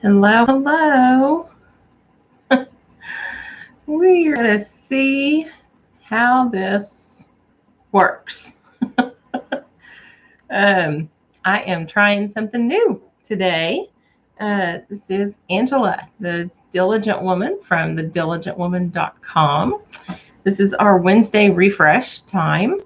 Hello, hello. We're going to see how this works. I am trying something new today. This is Angela, the Diligent Woman from thediligentwoman.com. This is our Wednesday refresh time.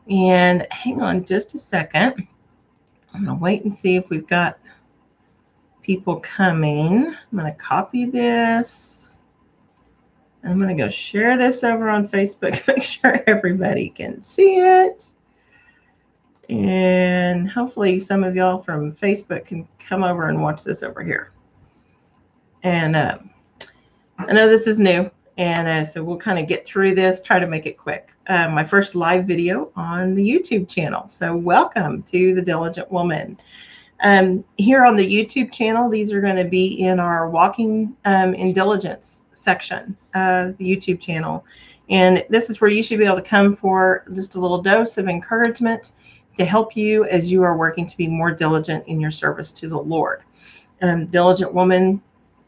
And hang on just a second. I'm going to wait and see if we've got people coming. I'm going to copy this. I'm going to go share this over on Facebook, make sure everybody can see it. And hopefully some of y'all from Facebook can come over and watch this over here. And I know this is new, and so we'll kind of get through this, try to make it quick. My first live video on the YouTube channel. So welcome to The Diligent Woman. Here on the YouTube channel, these are going to be in our Walking in Diligence section of the YouTube channel. And this is where you should be able to come for just a little dose of encouragement to help you as you are working to be more diligent in your service to the Lord. Diligent Woman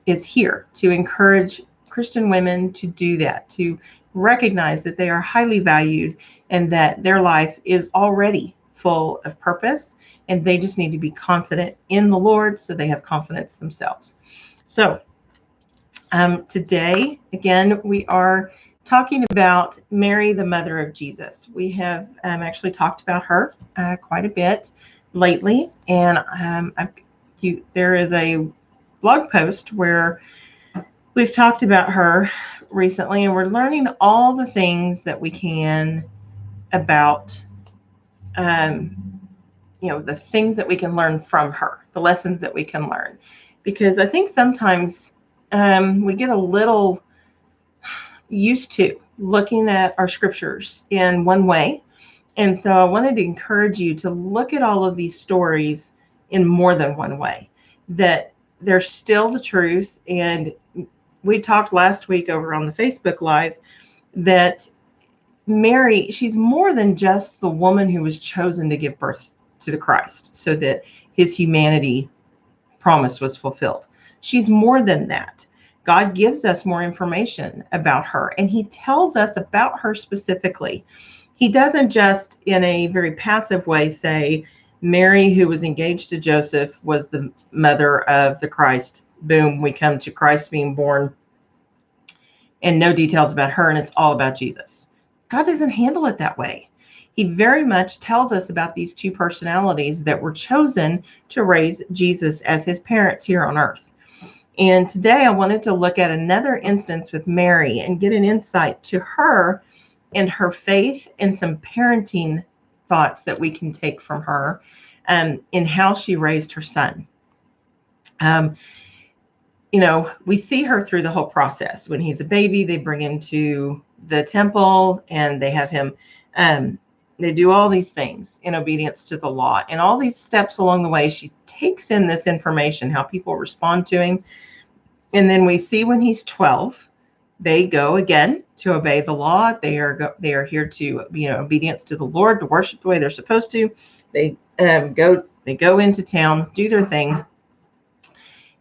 is here to encourage Christian women to do that, to recognize that they are highly valued and that their life is already full of purpose, and they just need to be confident in the Lord so they have confidence themselves. So today, again, we are talking about Mary, the mother of Jesus. We have actually talked about her quite a bit lately, and there is a blog post where we've talked about her recently, and we're learning all the things that we can about the things that we can learn from her, the lessons that we can learn. Because I think sometimes we get a little used to looking at our scriptures in one way. And so I wanted to encourage you to look at all of these stories in more than one way, that they're still the truth. And we talked last week over on the Facebook Live that Mary, she's more than just the woman who was chosen to give birth to the Christ so that his humanity promise was fulfilled. She's more than that. God gives us more information about her, and he tells us about her specifically. He doesn't just in a very passive way say, Mary, who was engaged to Joseph, was the mother of the Christ. Boom, we come to Christ being born, and no details about her, and it's all about Jesus. God doesn't handle it that way. He very much tells us about these two personalities that were chosen to raise Jesus as his parents here on earth. And today I wanted to look at another instance with Mary and get an insight to her and her faith and some parenting thoughts that we can take from her in how she raised her son. We see her through the whole process. When he's a baby, they bring him to the temple and they have him, they do all these things in obedience to the law. And all these steps along the way, she takes in this information, how people respond to him. And then we see when he's 12, they go again to obey the law. They are here to be in obedience to the Lord, to worship the way they're supposed to. They go into town, do their thing.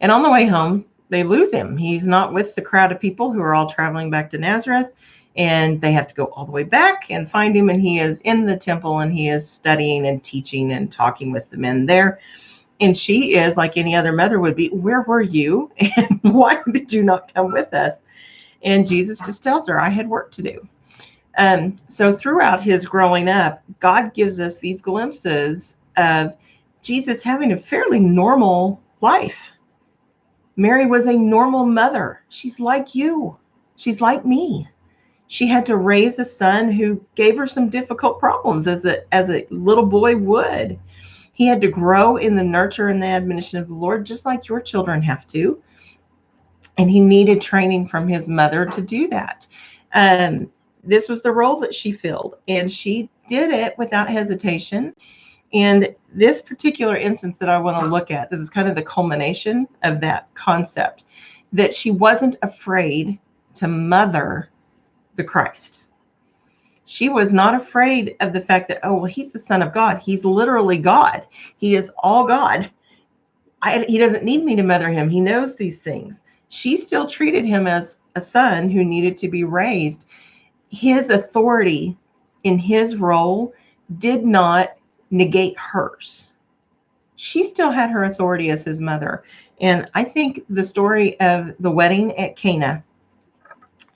And on the way home, they lose him. He's not with the crowd of people who are all traveling back to Nazareth, and they have to go all the way back and find him. And he is in the temple, and he is studying and teaching and talking with the men there. And she is, like any other mother would be, where were you? And why did you not come with us? And Jesus just tells her, I had work to do. So throughout his growing up, God gives us these glimpses of Jesus having a fairly normal life. Mary was a normal mother. She's like you. She's like me. She had to raise a son who gave her some difficult problems as a little boy would. He had to grow in the nurture and the admonition of the Lord, just like your children have to. And he needed training from his mother to do that. This was the role that she filled, and she did it without hesitation. And this particular instance that I want to look at, this is kind of the culmination of that concept, that she wasn't afraid to mother the Christ. She was not afraid of the fact that, oh, well, he's the Son of God. He's literally God. He is all God. He doesn't need me to mother him. He knows these things. She still treated him as a son who needed to be raised. His authority in his role did not negate hers. She still had her authority as his mother. And I think the story of the wedding at Cana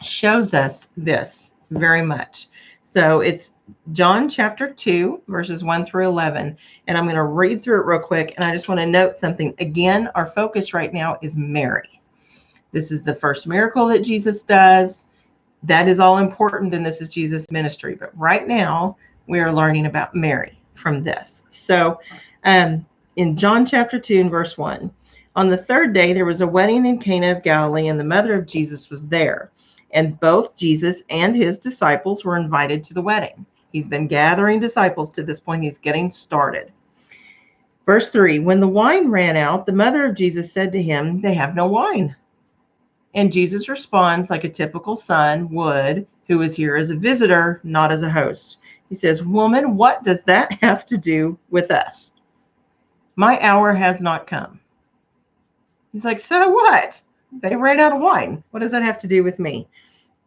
shows us this very much. So it's John chapter 2, verses 1 through 11. And I'm going to read through it real quick. And I just want to note something. Again, our focus right now is Mary. This is the first miracle that Jesus does. That is all important, and this is Jesus' ministry. But right now, we are learning about Mary from this. So in John chapter 2 and verse 1, on the third day, there was a wedding in Cana of Galilee, and the mother of Jesus was there. And both Jesus and his disciples were invited to the wedding. He's been gathering disciples to this point. He's getting started. Verse 3, when the wine ran out, the mother of Jesus said to him, they have no wine. And Jesus responds like a typical son would, who is here as a visitor, not as a host. He says, woman, what does that have to do with us? My hour has not come. He's like, so what? They ran out of wine. What does that have to do with me?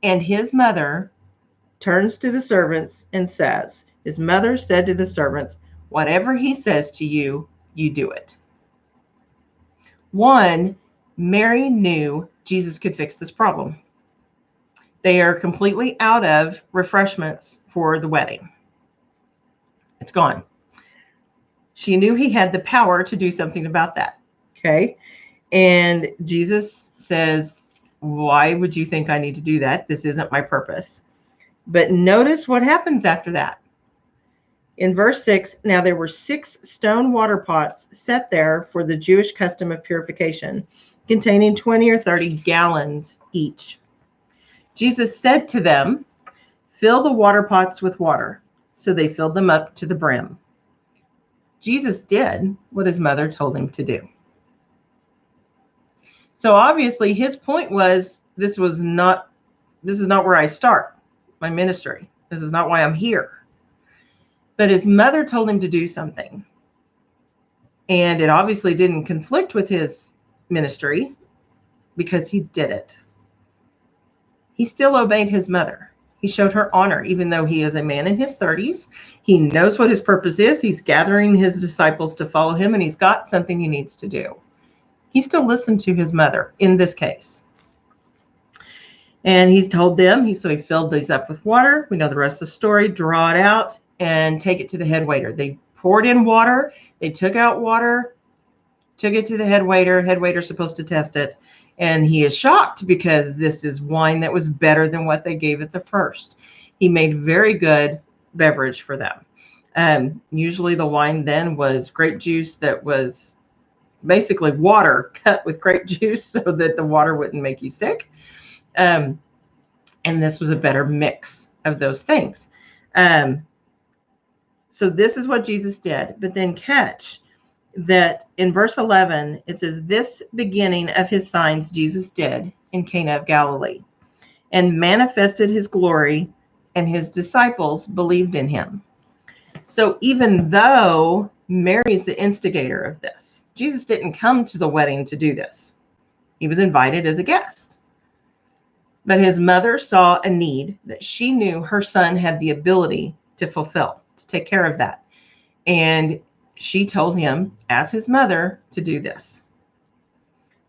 And his mother turns to the servants and says, his mother said to the servants, whatever he says to you, you do it. One, Mary knew Jesus could fix this problem. They are completely out of refreshments for the wedding. It's gone. She knew he had the power to do something about that. Okay. And Jesus says, why would you think I need to do that? This isn't my purpose. But notice what happens after that. In verse 6, now there were 6 stone water pots set there for the Jewish custom of purification, containing 20 or 30 gallons each. Jesus said to them, fill the water pots with water. So they filled them up to the brim. Jesus did what his mother told him to do. So obviously his point was, this is not where I start my ministry. This is not why I'm here. But his mother told him to do something. And it obviously didn't conflict with his ministry because he did it. He still obeyed his mother. He showed her honor, even though he is a man in his 30s. He knows what his purpose is. He's gathering his disciples to follow him, and he's got something he needs to do. He still listened to his mother in this case. And he's told them, so he filled these up with water. We know the rest of the story. Draw it out and take it to the head waiter. They poured in water. They took out water, took it to the head waiter. Head waiter's supposed to test it. And he is shocked because this is wine that was better than what they gave at the first. He made very good beverage for them. Usually the wine then was grape juice that was basically water cut with grape juice so that the water wouldn't make you sick. And this was a better mix of those things. So this is what Jesus did. But then catch that in verse 11, it says, this beginning of his signs Jesus did in Cana of Galilee and manifested his glory, and his disciples believed in him. So even though Mary is the instigator of this, Jesus didn't come to the wedding to do this. He was invited as a guest. But his mother saw a need that she knew her son had the ability to fulfill, to take care of that. And she told him, as his mother, to do this.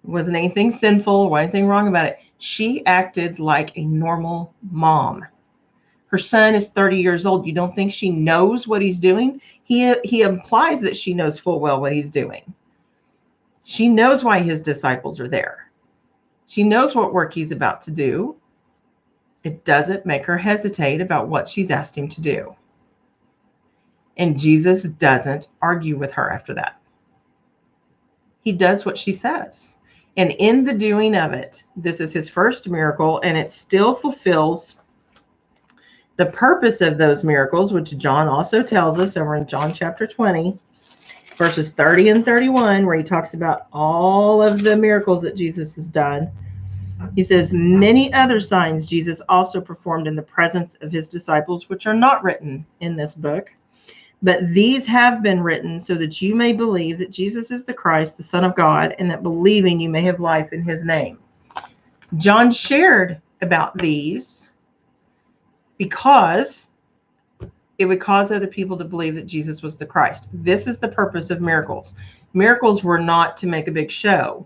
It wasn't anything sinful or anything wrong about it. She acted like a normal mom. Her son is 30 years old. You don't think she knows what he's doing? He implies that she knows full well what he's doing. She knows why his disciples are there. She knows what work he's about to do. It doesn't make her hesitate about what she's asked him to do. And Jesus doesn't argue with her after that. He does what she says. And in the doing of it, this is his first miracle, and it still fulfills the purpose of those miracles, which John also tells us over in John chapter 20, verses 30 and 31, where he talks about all of the miracles that Jesus has done. He says, many other signs Jesus also performed in the presence of his disciples, which are not written in this book. But these have been written so that you may believe that Jesus is the Christ, the Son of God, and that believing you may have life in his name. John shared about these because it would cause other people to believe that Jesus was the Christ. This is the purpose of miracles. Miracles were not to make a big show.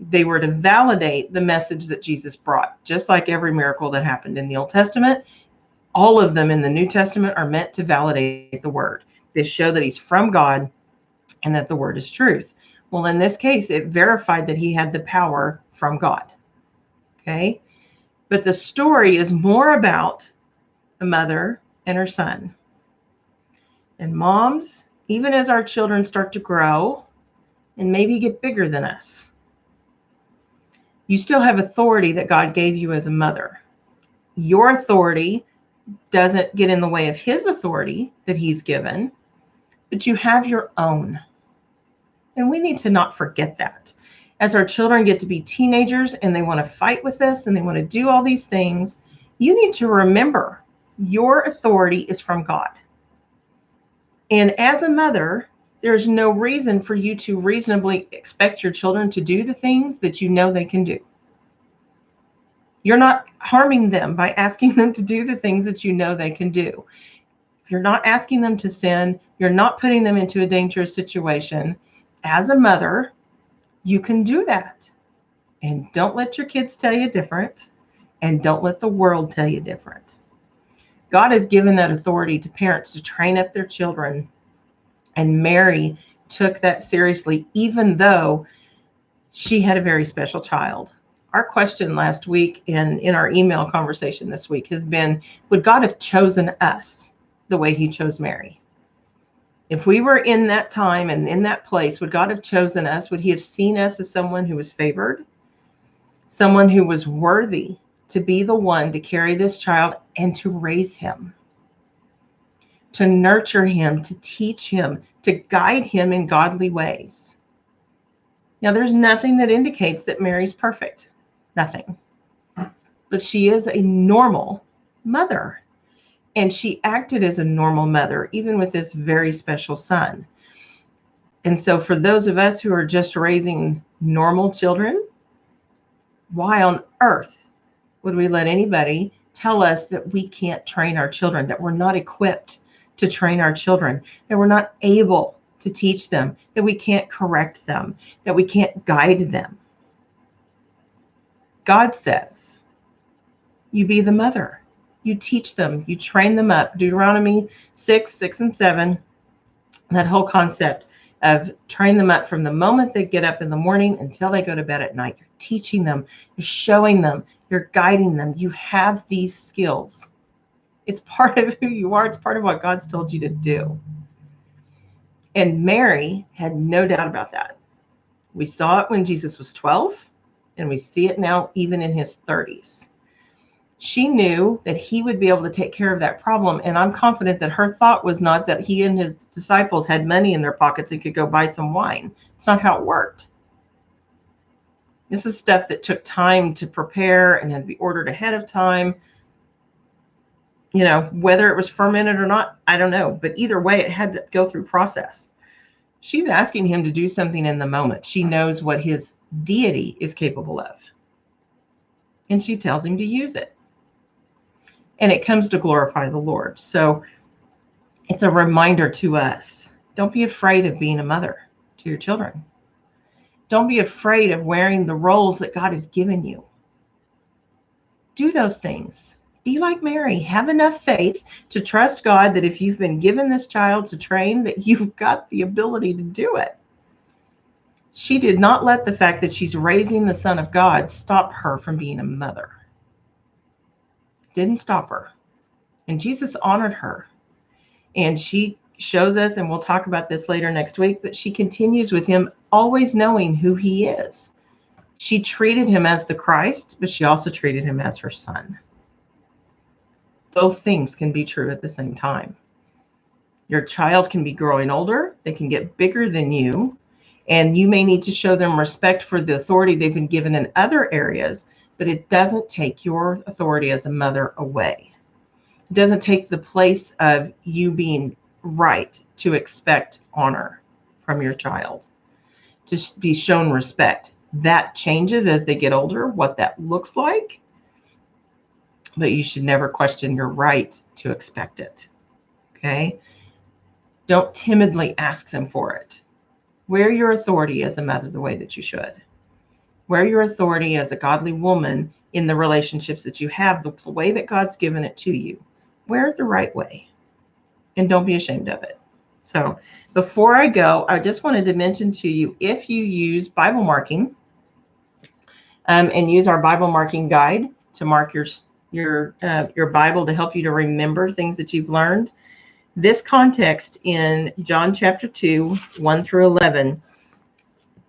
They were to validate the message that Jesus brought. Just like every miracle that happened in the Old Testament, all of them in the New Testament are meant to validate the word. They show that he's from God and that the word is truth. Well, in this case, it verified that he had the power from God. Okay? But the story is more about a mother and her son. And moms, even as our children start to grow and maybe get bigger than us, you still have authority that God gave you as a mother. Your authority doesn't get in the way of his authority that he's given, but you have your own. And we need to not forget that. As our children get to be teenagers and they want to fight with us and they want to do all these things, you need to remember your authority is from God. And as a mother, there's no reason for you to reasonably expect your children to do the things that you know they can do. You're not harming them by asking them to do the things that you know they can do. If you're not asking them to sin, you're not putting them into a dangerous situation. As a mother, you can do that. And don't let your kids tell you different. And don't let the world tell you different. God has given that authority to parents to train up their children. And Mary took that seriously, even though she had a very special child. Our question last week and in our email conversation this week has been, would God have chosen us the way he chose Mary? If we were in that time and in that place, would God have chosen us? Would he have seen us as someone who was favored? Someone who was worthy to be the one to carry this child and to raise him, to nurture him, to teach him, to guide him in godly ways? Now, there's nothing that indicates that Mary's perfect. Nothing. But she is a normal mother. And she acted as a normal mother, even with this very special son. And so for those of us who are just raising normal children, why on earth would we let anybody tell us that we can't train our children, that we're not equipped to train our children, that we're not able to teach them, that we can't correct them, that we can't guide them? God says, you be the mother. You teach them, you train them up. Deuteronomy 6 and 7, that whole concept of train them up from the moment they get up in the morning until they go to bed at night. You're teaching them, you're showing them, you're guiding them. You have these skills. It's part of who you are. It's part of what God's told you to do. And Mary had no doubt about that. We saw it when Jesus was 12, and we see it now even in his 30s. She knew that he would be able to take care of that problem. And I'm confident that her thought was not that he and his disciples had money in their pockets and could go buy some wine. It's not how it worked. This is stuff that took time to prepare and had to be ordered ahead of time. You know, whether it was fermented or not, I don't know. But either way, it had to go through process. She's asking him to do something in the moment. She knows what his deity is capable of. And she tells him to use it. And it comes to glorify the Lord. So it's a reminder to us. Don't be afraid of being a mother to your children. Don't be afraid of wearing the roles that God has given you. Do those things. Be like Mary. Have enough faith to trust God that if you've been given this child to train, that you've got the ability to do it. She did not let the fact that she's raising the Son of God stop her from being a mother. Didn't stop her. And Jesus honored her. And she shows us, and we'll talk about this later next week, but she continues with him always knowing who he is. She treated him as the Christ, but she also treated him as her son. Both things can be true at the same time. Your child can be growing older. They can get bigger than you. And you may need to show them respect for the authority they've been given in other areas, but it doesn't take your authority as a mother away. It doesn't take the place of you being right to expect honor from your child, to be shown respect. That changes as they get older, what that looks like, but you should never question your right to expect it. Okay? Don't timidly ask them for it. Wear your authority as a mother the way that you should. Wear your authority as a godly woman in the relationships that you have, the way that God's given it to you. Wear it the right way, and don't be ashamed of it. So before I go, I just wanted to mention to you, if you use Bible marking and use our Bible marking guide to mark your Bible to help you to remember things that you've learned, this context in John chapter 2, 1 through 11,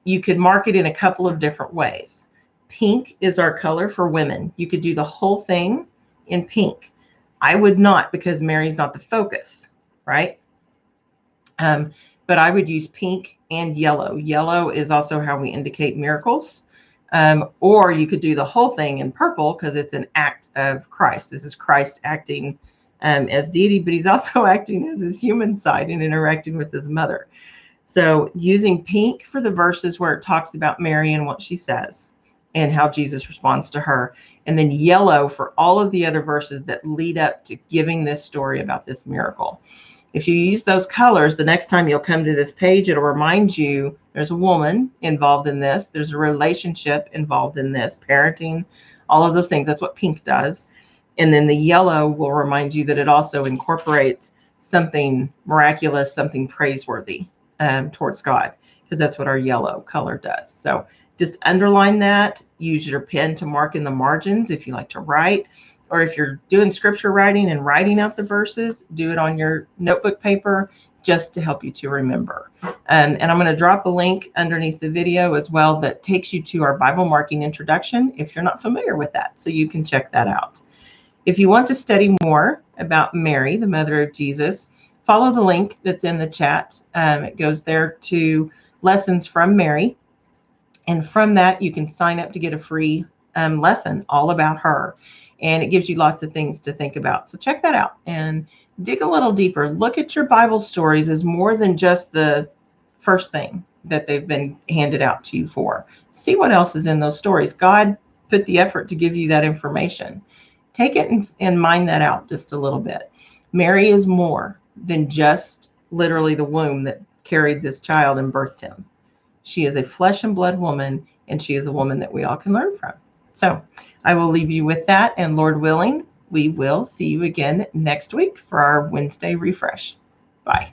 you could mark it in a couple of different ways. Pink is our color for women. You could do the whole thing in pink. I would not, because Mary's not the focus, right? But I would use pink and yellow. Yellow is also how we indicate miracles. Or you could do the whole thing in purple because it's an act of Christ. This is Christ acting as deity, but he's also acting as his human side and interacting with his mother. So using pink for the verses where it talks about Mary and what she says and how Jesus responds to her, and then yellow for all of the other verses that lead up to giving this story about this miracle. If you use those colors, the next time you'll come to this page, it'll remind you there's a woman involved in this. There's a relationship involved in this, parenting, all of those things. That's what pink does. And then the yellow will remind you that it also incorporates something miraculous, something praiseworthy towards God, because that's what our yellow color does. So just underline that. Use your pen to mark in the margins if you like to write. Or if you're doing scripture writing and writing out the verses, do it on your notebook paper just to help you to remember. And I'm going to drop a link underneath the video as well that takes you to our Bible marking introduction if you're not familiar with that, so you can check that out. If you want to study more about Mary, the mother of Jesus, follow the link that's in the chat. It goes there to Lessons from Mary. And from that, you can sign up to get a free lesson all about her. And it gives you lots of things to think about. So check that out and dig a little deeper. Look at your Bible stories as more than just the first thing that they've been handed out to you for. See what else is in those stories. God put the effort to give you that information. Take it and mine that out just a little bit. Mary is more than just literally the womb that carried this child and birthed him. She is a flesh and blood woman, and she is a woman that we all can learn from. So I will leave you with that, and Lord willing, we will see you again next week for our Wednesday refresh. Bye.